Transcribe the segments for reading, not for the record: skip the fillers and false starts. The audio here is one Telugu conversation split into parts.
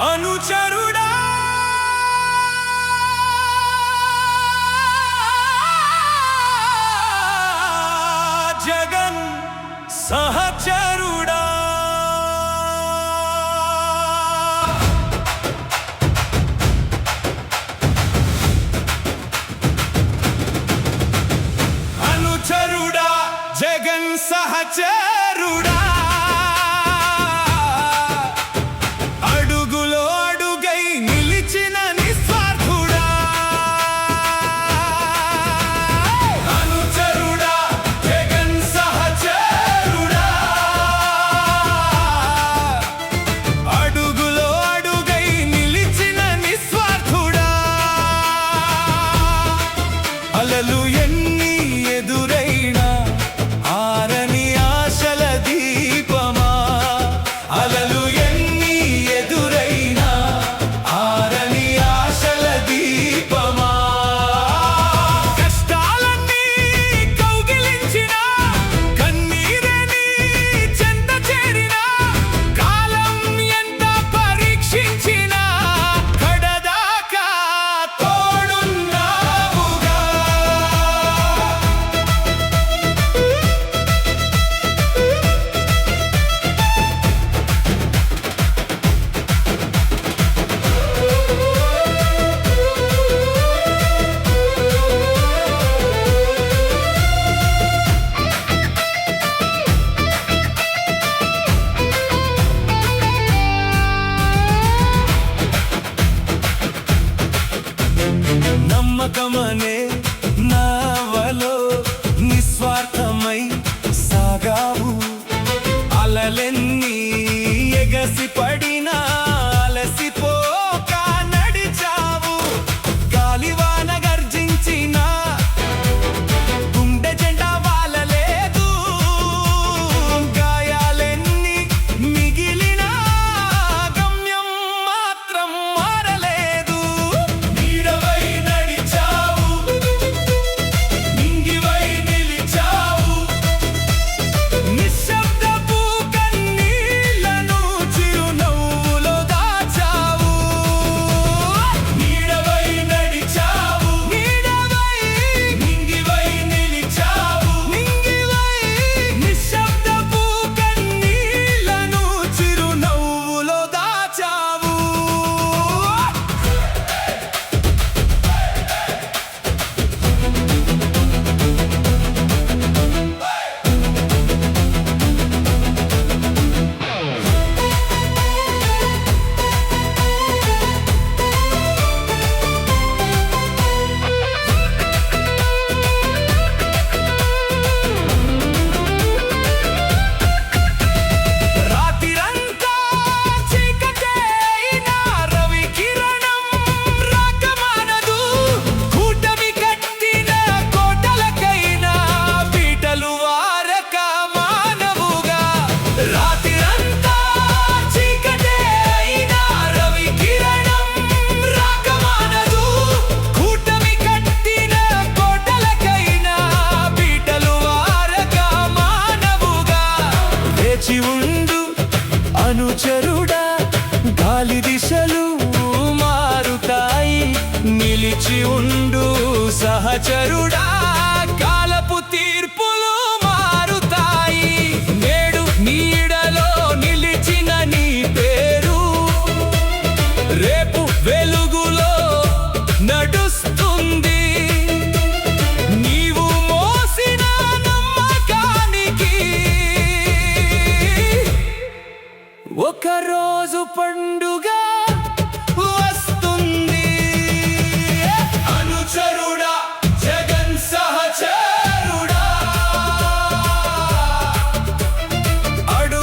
అనుచరుడా జగన్ సహచరుడా అనుచరుడా జగన్ సహచరుడా అడుగులో అడుగై నిలిచిన నిస్వార్థుడా అనుచరుడా జగన్ సహచరుడా అడుగులో అడుగై నిలిచిన నిస్వార్థుడా అలలు ఎన్ని ఎదురైనా ఆరని ఆశల దీపమా అలలు ఎన్ని ఎదురైనా ఆరని ఆశల దీపమా కష్టాలన్నీ కౌగిలించిన కన్నీరని చెంత చేరిన కాలం ఎంత పరీక్షించినా కడదాకా తోడున్నావుగా నమ్మకమనే నావలో నిస్వార్థమై సాగావు అలలెన్ని ఎగసి పడినా అలసిపోక నడిచావు గాలివాన గర్జించిన గుండె జెండా వాలలేదు గాయాలెన్ని మిగిలిన గమ్యం మాత్రం మారలేదు నీడవై నడిచావు నింగివై నిలిచావు నిశ్శబ్దపు కన్నీళ్లను చిరునవ్వులో దాచావు నీడవై నడిచావు నింగివై నిలిచావు నిశ్శబ్దపు కన్నీళ్లను చిరునవ్వులో దాచావు రాతిరంతా చీకటే అయినా రవి కిరణం రాకమానదు కూటమి కట్టిన కోటలకైనా పీటలు వారక మానవుగా రాతిరంతా చీకటే అయినా రవి కిరణం రాకమానదు కూటమి కట్టిన కోటలకైనా పీటలు వారక మానవుగా వేచి ఉండు అనుచరుడా గాలి దిశలు మారుతాయి నిలిచి ఉండు సహచరుడా కాలపు తీర్పులు మారుతాయి నేడు నీడలో నిలిచిన నీ పేరు రేపు వెలుగులో నడుస్తుంది నీవు మోసిన నమ్మకానికి ఒక రోజు పండుగ వస్తుంది అనుచరుడా జగన్ సహచరుడా అడుగులో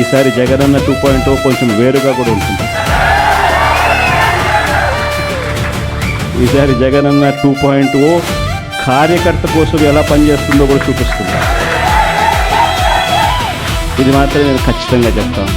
ఈసారి జగనన్న 2.0 కొంచెం వేరుగా కూడా ఉంటుంది. ఈసారి జగనన్న 2.0 కార్యకర్త కోసం ఎలా పనిచేస్తుందో కూడా చూపిస్తుంది. ఇది మాత్రం నేను ఖచ్చితంగా చెప్తాను.